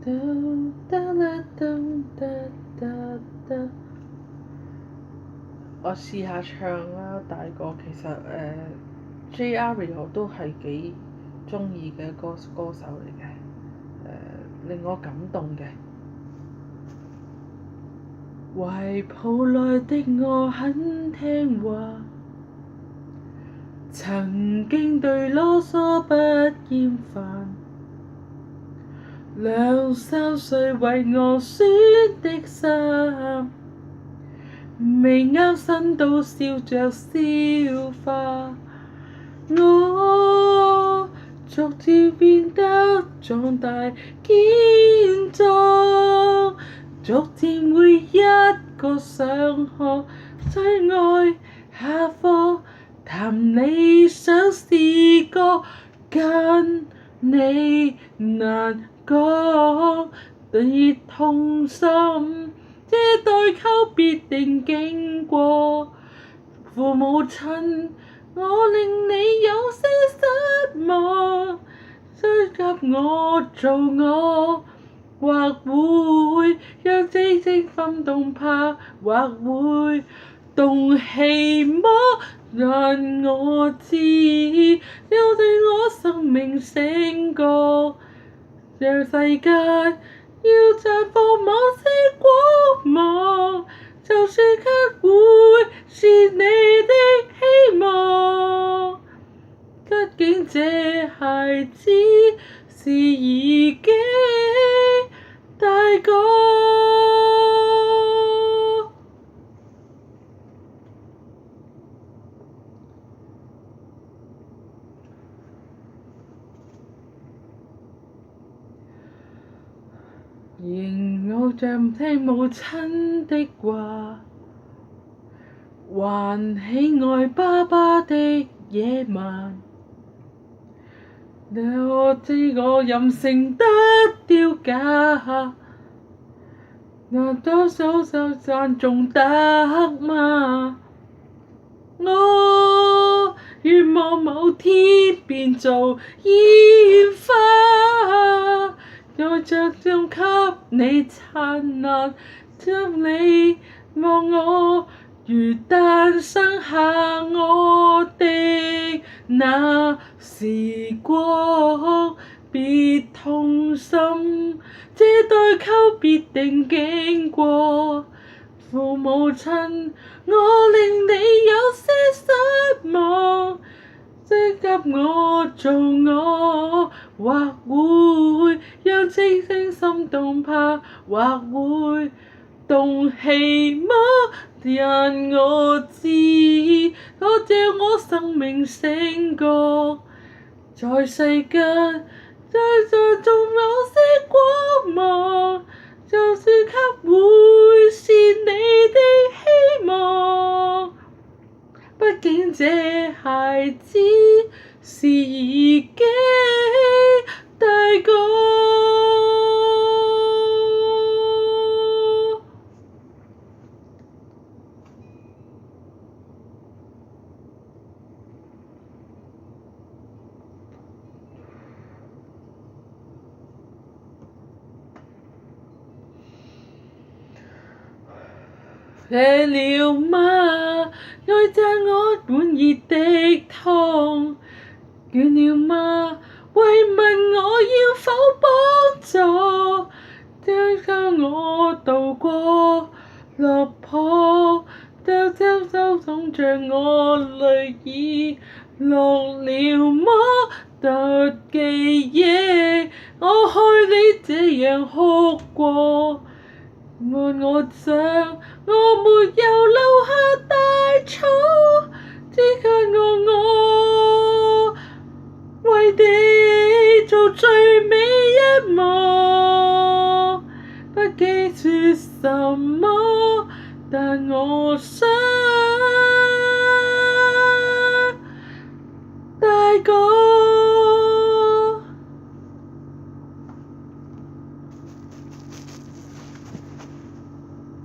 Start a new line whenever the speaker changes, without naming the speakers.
我試下唱啦，大個其實J Ario 都係幾鍾意嘅歌手嚟嘅，令我感動嘅。懷抱內的我很聽話，曾經對囉嗦不厭煩，2、3歲為我選的衫，未啱身都笑着笑話。我逐漸變得壯大堅壯，逐漸會一個上學最愛下課，談理想試過跟你難講，別痛心，這代溝必定經過。父母親，我令你有些失望，追及我做我，或會讓這聲心動怕，或會動氣麼？讓我知，要對我生命醒覺，讓世界要綻放某些光芒，就算刻會是你的希望，畢竟這孩子是已經大個。仍偶像聽母親的話，還喜愛爸爸的野蠻。我知我任性得丟架，那多數讚頌得嗎？我願望某天變做煙花，在着中給你燦爛，將你望我如誕生下我的那時光，別痛心，這代溝必定經過。父母親，我令你有些失望，追及我做我，或會讓這聲心動怕，或會動氣麼？讓我知，多讓我生命醒覺，在世間在種某些光芒，就算給會是你的希望，畢竟這孩子是已經大個。謝了嗎？愛讚我滿熱的湯，倦了嗎？慰問我要否幫助，將我渡過落魄，都總像我淚已落了麼？特記憶，我害你這樣哭過。按我想，我沒有留下大錯，只盼我為你做最美一幕。不記說什麼，但我想。